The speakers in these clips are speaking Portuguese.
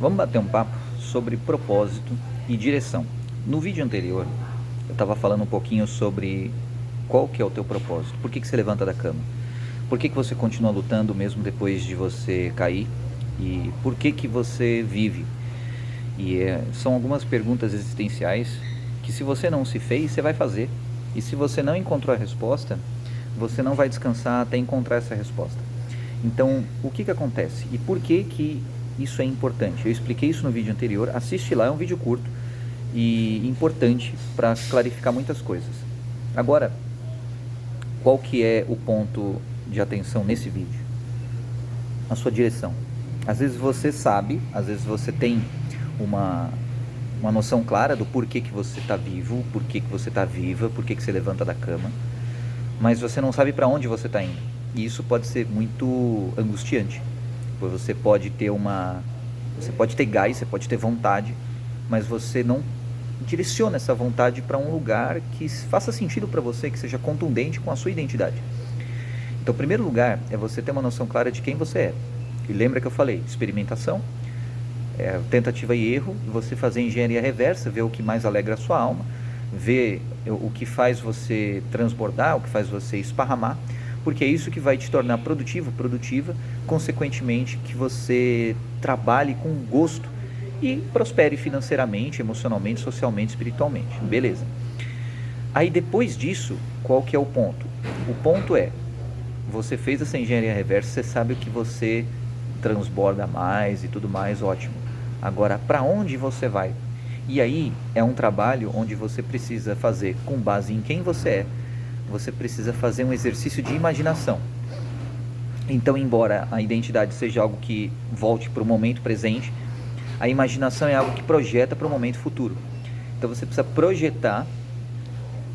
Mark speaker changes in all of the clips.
Speaker 1: Vamos bater um papo sobre propósito e direção. No vídeo anterior, eu estava falando um pouquinho sobre qual que é o teu propósito. Por que você levanta da cama? Por que você continua lutando mesmo depois de você cair? E por que você vive? São algumas perguntas existenciais que, se você não se fez, você vai fazer. E se você não encontrou a resposta, você não vai descansar até encontrar essa resposta. Então, o que acontece? E por que isso é importante? Eu expliquei isso no vídeo anterior. Assiste lá, é um vídeo curto e importante para clarificar muitas coisas. Agora, qual que é o ponto de atenção nesse vídeo? A sua direção. Às vezes você sabe, às vezes você tem uma noção clara do porquê que você está vivo, porquê que você está viva, porquê que você levanta da cama, mas você não sabe para onde você está indo. E isso pode ser muito angustiante, pois você pode ter gás, você pode ter vontade, mas você não direciona essa vontade para um lugar que faça sentido para você, que seja contundente com a sua identidade. Então, o primeiro lugar é você ter uma noção clara de quem você é. E lembra que eu falei, experimentação, tentativa e erro, você fazer engenharia reversa, ver o que mais alegra a sua alma, ver o que faz você transbordar, o que faz você esparramar, porque é isso que vai te tornar produtivo, produtiva, consequentemente que você trabalhe com gosto e prospere financeiramente, emocionalmente, socialmente, espiritualmente. Beleza. Aí depois disso, qual que é o ponto? O ponto é, você fez essa engenharia reversa, você sabe o que você transborda mais e tudo mais, ótimo. Agora, para onde você vai? E aí é um trabalho onde você precisa fazer, com base em quem você é, você precisa fazer um exercício de imaginação. Então, embora a identidade seja algo que volte para o momento presente, a imaginação é algo que projeta para o momento futuro. Então você precisa projetar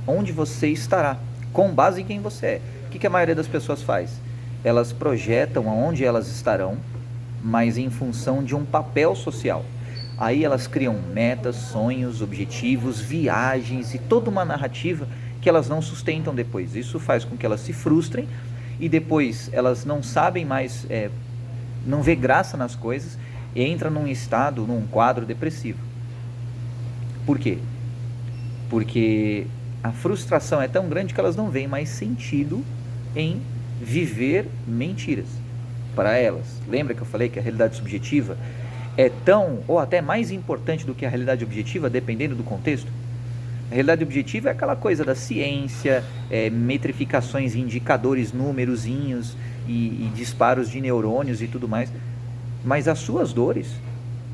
Speaker 1: onde você estará, com base em quem você é. O que a maioria das pessoas faz? Elas projetam aonde elas estarão, mas em função de um papel social. Aí elas criam metas, sonhos, objetivos, viagens e toda uma narrativa que elas não sustentam depois. Isso faz com que elas se frustrem e depois elas não sabem mais, não vê graça nas coisas e entram num estado, num quadro depressivo. Por quê? Porque a frustração é tão grande que elas não veem mais sentido em viver mentiras para elas. Lembra que eu falei que a realidade subjetiva é tão ou até mais importante do que a realidade objetiva, dependendo do contexto? A realidade objetiva é aquela coisa da ciência, metrificações, indicadores, númerozinhos e disparos de neurônios e tudo mais. Mas as suas dores,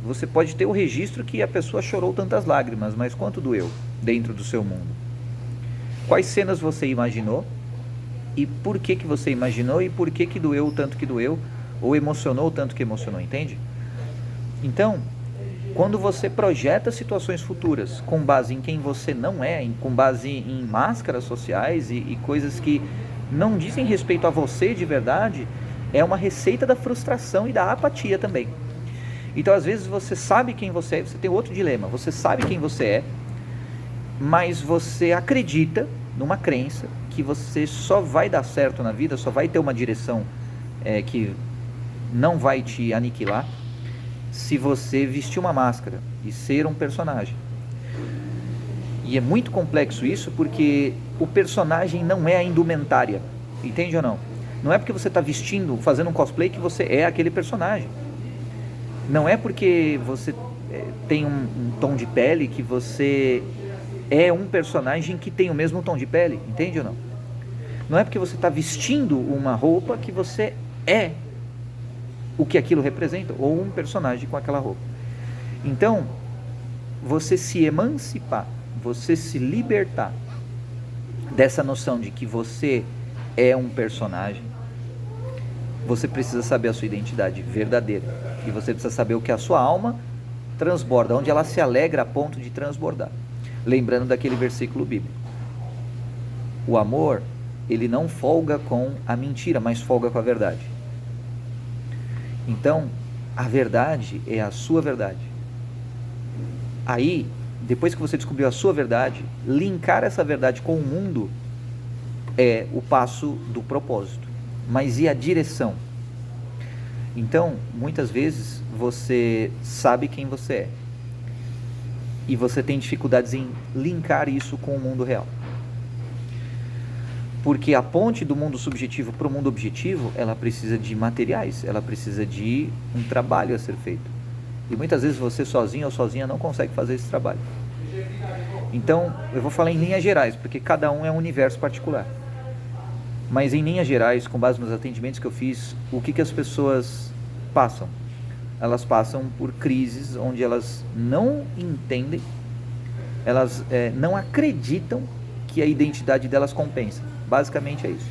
Speaker 1: você pode ter o registro que a pessoa chorou tantas lágrimas, mas quanto doeu dentro do seu mundo? Quais cenas você imaginou? E por que você imaginou e por que doeu o tanto que doeu, ou emocionou o tanto que emocionou, entende? Então, quando você projeta situações futuras com base em quem você não é, com base em máscaras sociais e coisas que não dizem respeito a você de verdade, é uma receita da frustração e da apatia também. Então, às vezes, você sabe quem você é, você tem outro dilema, você sabe quem você é, mas você acredita numa crença que você só vai dar certo na vida, só vai ter uma direção que não vai te aniquilar se você vestir uma máscara e ser um personagem. E é muito complexo isso, porque o personagem não é a indumentária, entende ou não? Não é porque você está vestindo, fazendo um cosplay que você é aquele personagem. Não é porque você tem um tom de pele que você é um personagem que tem o mesmo tom de pele, entende ou não? Não é porque você está vestindo uma roupa que você é o que aquilo representa, ou um personagem com aquela roupa. Então, você se emancipar, você se libertar dessa noção de que você é um personagem, você precisa saber a sua identidade verdadeira. E você precisa saber o que a sua alma transborda, onde ela se alegra a ponto de transbordar. Lembrando daquele versículo bíblico. O amor, ele não folga com a mentira, mas folga com a verdade. Então, a verdade é a sua verdade. Aí, depois que você descobriu a sua verdade, linkar essa verdade com o mundo é o passo do propósito. Mas e a direção? Então, muitas vezes, você sabe quem você é. E você tem dificuldades em linkar isso com o mundo real. Porque a ponte do mundo subjetivo para o mundo objetivo, ela precisa de materiais, ela precisa de um trabalho a ser feito. E muitas vezes você sozinho ou sozinha não consegue fazer esse trabalho. Então, eu vou falar em linhas gerais, porque cada um é um universo particular. Mas em linhas gerais, com base nos atendimentos que eu fiz, o que as pessoas passam? Elas passam por crises onde elas não entendem, elas não acreditam que a identidade delas compensa. Basicamente é isso.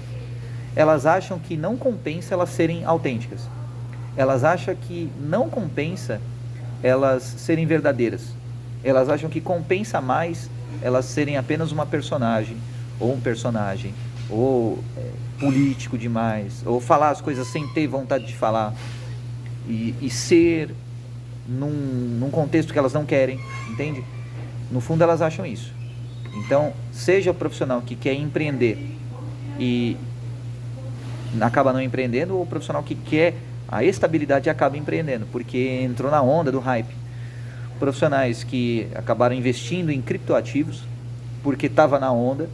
Speaker 1: Elas acham que não compensa elas serem autênticas. Elas acham que não compensa elas serem verdadeiras. Elas acham que compensa mais elas serem apenas uma personagem, ou um personagem, ou político demais, ou falar as coisas sem ter vontade de falar, e ser num contexto que elas não querem, entende? No fundo elas acham isso. Então, seja o profissional que quer empreender e acaba não empreendendo, ou o profissional que quer a estabilidade e acaba empreendendo, porque entrou na onda do hype. Profissionais que acabaram investindo em criptoativos porque estava na onda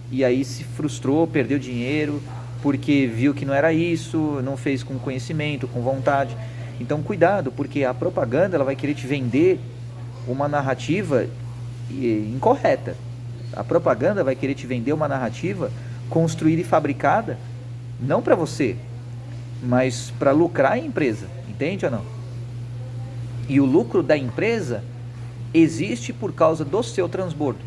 Speaker 1: e aí se frustrou, perdeu dinheiro porque viu que não era isso, não fez com conhecimento, com vontade. Então cuidado, porque a propaganda ela vai querer te vender uma narrativa incorreta. A propaganda vai querer te vender uma narrativa construída e fabricada não para você, mas para lucrar a empresa, entende ou não? E o lucro da empresa existe por causa do seu transbordo.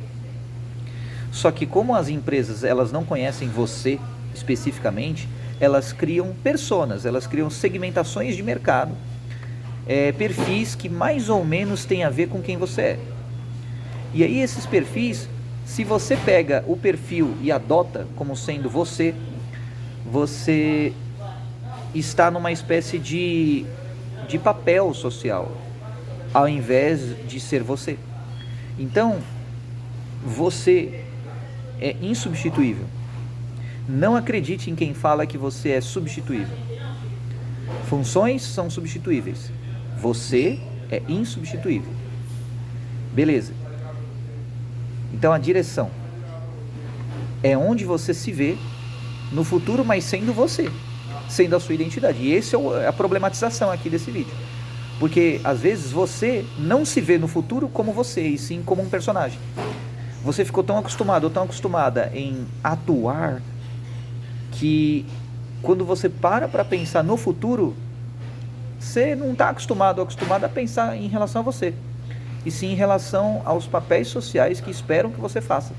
Speaker 1: Só que como as empresas elas não conhecem você especificamente, elas criam personas, elas criam segmentações de mercado, perfis que mais ou menos têm a ver com quem você é. E aí esses perfis, se você pega o perfil e adota como sendo você, você está numa espécie de papel social, ao invés de ser você. Então, você é insubstituível. Não acredite em quem fala que você é substituível. Funções são substituíveis. Você é insubstituível. Beleza. Então a direção é onde você se vê no futuro, mas sendo você, sendo a sua identidade. E essa é a problematização aqui desse vídeo. Porque às vezes você não se vê no futuro como você, e sim como um personagem. Você ficou tão acostumado ou tão acostumada em atuar que quando você para pensar no futuro, você não está acostumado ou acostumada a pensar em relação a você, e sim em relação aos papéis sociais que esperam que você faça.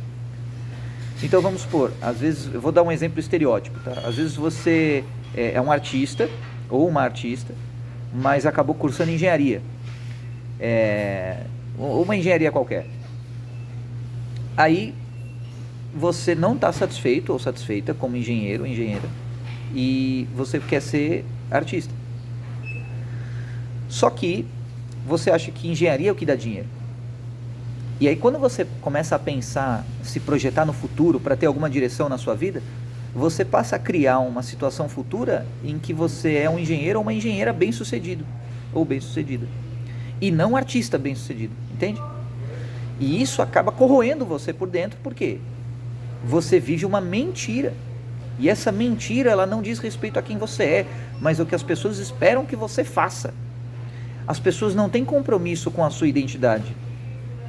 Speaker 1: Então vamos supor, às vezes, eu vou dar um exemplo estereótipo, tá? Às vezes você é um artista ou uma artista, mas acabou cursando engenharia, uma engenharia qualquer. Aí você não está satisfeito ou satisfeita como engenheiro ou engenheira, e você quer ser artista. Só que você acha que engenharia é o que dá dinheiro. E aí quando você começa a pensar, se projetar no futuro para ter alguma direção na sua vida, você passa a criar uma situação futura em que você é um engenheiro ou uma engenheira bem-sucedido, ou bem-sucedida, e não um artista bem-sucedido, entende? E isso acaba corroendo você por dentro, porque você vive uma mentira. E essa mentira, ela não diz respeito a quem você é, mas ao que as pessoas esperam que você faça. As pessoas não têm compromisso com a sua identidade.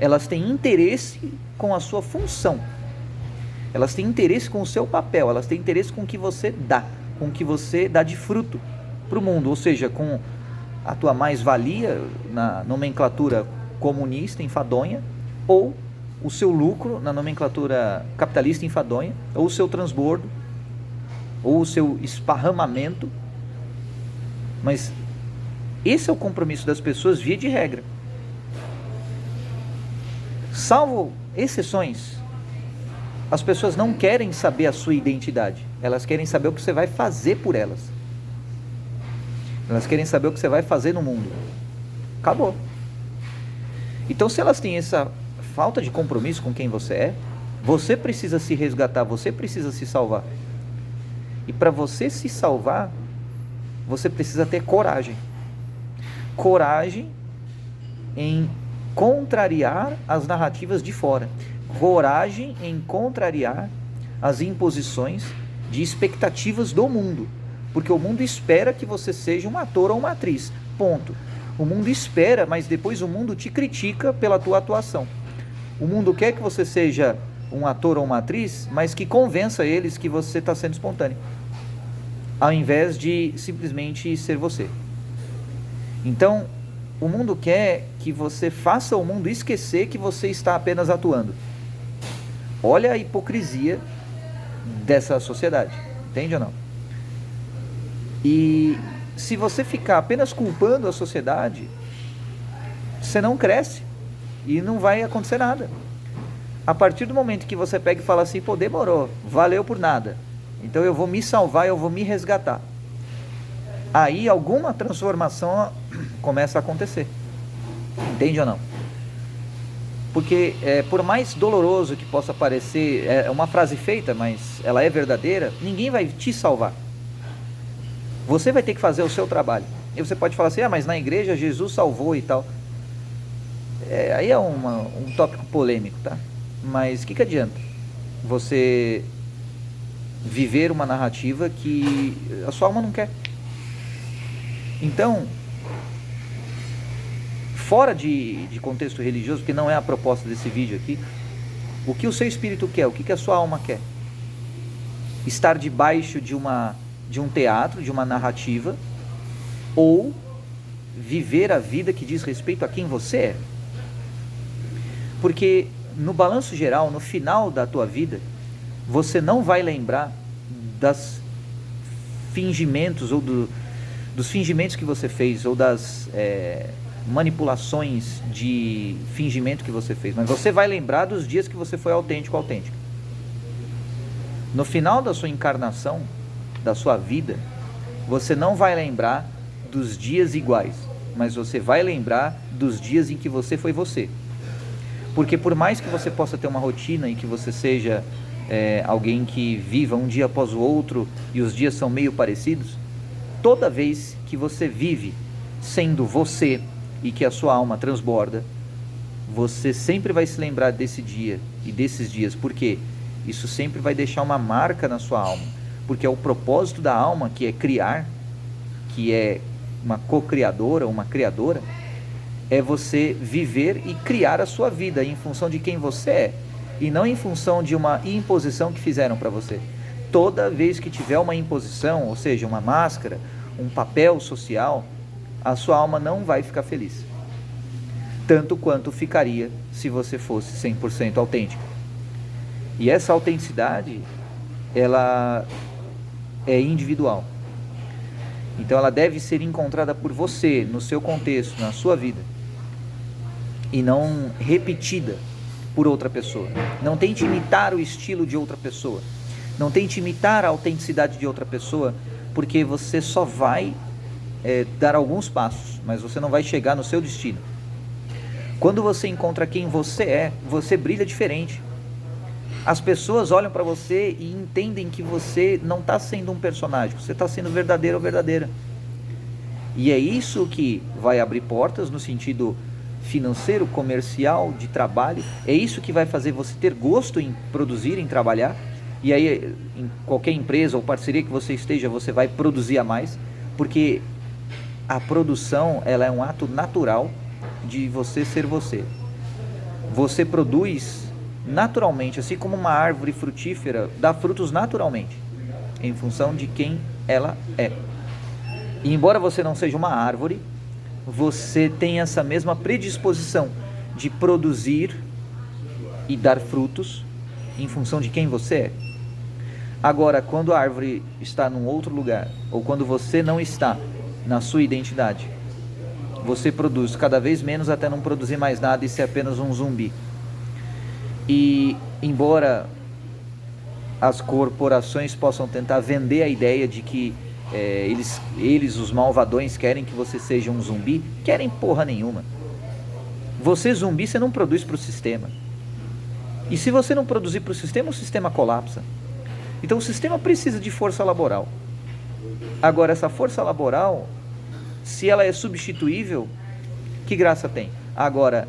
Speaker 1: Elas têm interesse com a sua função. Elas têm interesse com o seu papel. Elas têm interesse com o que você dá, com o que você dá de fruto para o mundo. Ou seja, com a tua mais-valia na nomenclatura comunista enfadonha, ou o seu lucro na nomenclatura capitalista enfadonha, ou o seu transbordo, ou o seu esparramamento. Mas esse é o compromisso das pessoas via de regra. Salvo exceções, as pessoas não querem saber a sua identidade. Elas querem saber o que você vai fazer por elas. Elas querem saber o que você vai fazer no mundo. Acabou. Então, se elas têm essa falta de compromisso com quem você é, você precisa se resgatar, você precisa se salvar. E para você se salvar, você precisa ter coragem. Coragem em contrariar as narrativas de fora. Coragem em contrariar as imposições de expectativas do mundo. Porque o mundo espera que você seja um ator ou uma atriz. Ponto. O mundo espera, mas depois o mundo te critica pela tua atuação. O mundo quer que você seja um ator ou uma atriz, mas que convença eles que você está sendo espontâneo, ao invés de simplesmente ser você. Então, o mundo quer que você faça o mundo esquecer que você está apenas atuando. Olha a hipocrisia dessa sociedade, entende ou não? E se você ficar apenas culpando a sociedade, você não cresce e não vai acontecer nada. A partir do momento que você pega e fala assim, pô, demorou, valeu por nada, então eu vou me salvar, eu vou me resgatar, aí alguma transformação começa a acontecer, entende ou não? Porque por mais doloroso que possa parecer, é uma frase feita, mas ela é verdadeira, ninguém vai te salvar. Você vai ter que fazer o seu trabalho. E você pode falar assim, mas na igreja Jesus salvou e tal. Aí é um tópico polêmico, tá? Mas o que adianta você viver uma narrativa que a sua alma não quer? Então, fora de contexto religioso, que não é a proposta desse vídeo aqui, o que o seu espírito quer? O que a sua alma quer? Estar debaixo de um teatro, de uma narrativa, ou viver a vida que diz respeito a quem você é? Porque no balanço geral, no final da tua vida, você não vai lembrar das fingimentos ou dos fingimentos que você fez, ou das manipulações de fingimento que você fez, mas você vai lembrar dos dias que você foi autêntico. No final da sua encarnação, da sua vida, você não vai lembrar dos dias iguais, mas você vai lembrar dos dias em que você foi você. Porque por mais que você possa ter uma rotina e que você seja alguém que viva um dia após o outro e os dias são meio parecidos, toda vez que você vive sendo você e que a sua alma transborda, você sempre vai se lembrar desse dia e desses dias, porque isso sempre vai deixar uma marca na sua alma, porque é o propósito da alma, que é criar, que é uma co-criadora, uma criadora, é você viver e criar a sua vida em função de quem você é, e não em função de uma imposição que fizeram para você. Toda vez que tiver uma imposição, ou seja, uma máscara, um papel social, a sua alma não vai ficar feliz, tanto quanto ficaria se você fosse 100% autêntico. E essa autenticidade, ela é individual, então ela deve ser encontrada por você, no seu contexto, na sua vida, e não repetida por outra pessoa. Não tente imitar o estilo de outra pessoa, não tente imitar a autenticidade de outra pessoa, porque você só vai dar alguns passos, mas você não vai chegar no seu destino. Quando você encontra quem você é, você brilha diferente. As pessoas olham para você e entendem que você não está sendo um personagem, você está sendo verdadeiro ou verdadeira. E é isso que vai abrir portas no sentido financeiro, comercial, de trabalho. É isso que vai fazer você ter gosto em produzir, em trabalhar. E aí, em qualquer empresa ou parceria que você esteja, você vai produzir a mais, porque a produção, ela é um ato natural de você ser você. Você produz naturalmente, assim como uma árvore frutífera dá frutos naturalmente, em função de quem ela é. E embora você não seja uma árvore, você tem essa mesma predisposição de produzir e dar frutos em função de quem você é. Agora, quando a árvore está num outro lugar, ou quando você não está na sua identidade, você produz cada vez menos até não produzir mais nada e ser apenas um zumbi. E embora as corporações possam tentar vender a ideia de que eles, os malvadões, querem que você seja um zumbi, querem porra nenhuma. Você zumbi, você não produz para o sistema. E se você não produzir para o sistema colapsa. Então o sistema precisa de força laboral. Agora, essa força laboral, se ela é substituível, que graça tem? Agora,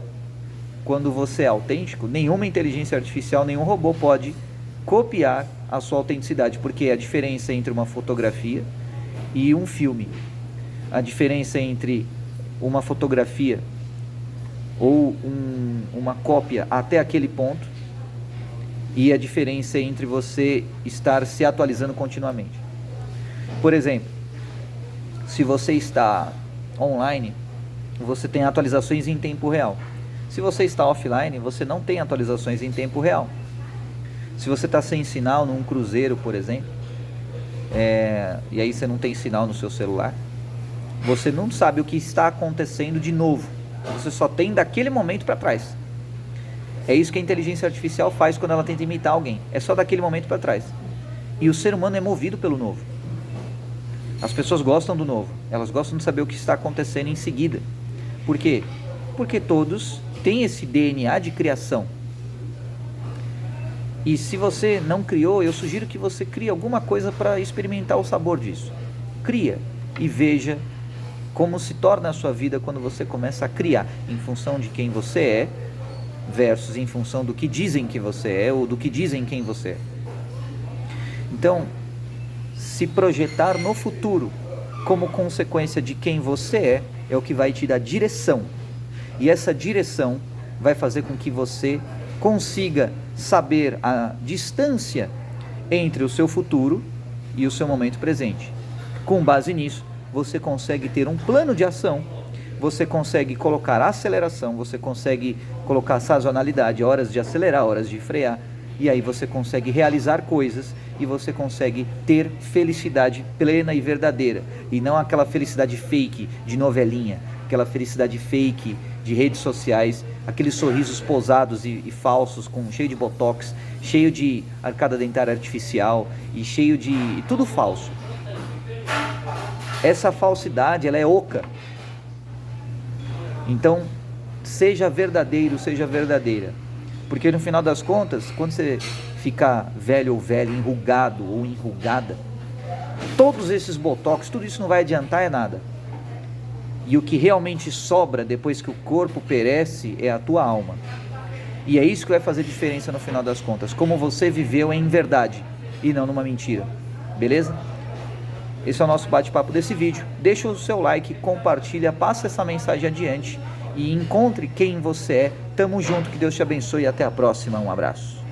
Speaker 1: quando você é autêntico, nenhuma inteligência artificial, nenhum robô pode copiar a sua autenticidade, porque é a diferença entre uma fotografia e um filme. A diferença entre uma fotografia ou uma cópia até aquele ponto e a diferença entre você estar se atualizando continuamente. Por exemplo, se você está online, você tem atualizações em tempo real. Se você está offline, você não tem atualizações em tempo real. Se você está sem sinal num cruzeiro, por exemplo, e aí você não tem sinal no seu celular, você não sabe o que está acontecendo de novo. Você só tem daquele momento para trás. É isso que a inteligência artificial faz quando ela tenta imitar alguém. É só daquele momento para trás. E o ser humano é movido pelo novo. As pessoas gostam do novo. Elas gostam de saber o que está acontecendo em seguida. Por quê? Porque todos têm esse DNA de criação. E se você não criou, eu sugiro que você crie alguma coisa para experimentar o sabor disso. Cria e veja como se torna a sua vida quando você começa a criar em função de quem você é versus em função do que dizem que você é ou do que dizem quem você é. Então, se projetar no futuro como consequência de quem você é o que vai te dar direção. E essa direção vai fazer com que você consiga saber a distância entre o seu futuro e o seu momento presente. Com base nisso, você consegue ter um plano de ação, você consegue colocar aceleração, você consegue colocar sazonalidade, horas de acelerar, horas de frear, e aí você consegue realizar coisas e você consegue ter felicidade plena e verdadeira, e não aquela felicidade fake de novelinha, aquela felicidade fake de redes sociais, aqueles sorrisos posados e falsos, cheio de botox, cheio de arcada dentária artificial e cheio de tudo falso. Essa falsidade, ela é oca. Então, seja verdadeiro, seja verdadeira. Porque no final das contas, quando você ficar velho ou velha, enrugado ou enrugada, todos esses botox, tudo isso não vai adiantar nada. E o que realmente sobra depois que o corpo perece é a tua alma. E é isso que vai fazer diferença no final das contas. Como você viveu em verdade e não numa mentira. Beleza? Esse é o nosso bate-papo desse vídeo. Deixa o seu like, compartilha, passa essa mensagem adiante e encontre quem você é. Tamo junto, que Deus te abençoe e até a próxima. Um abraço.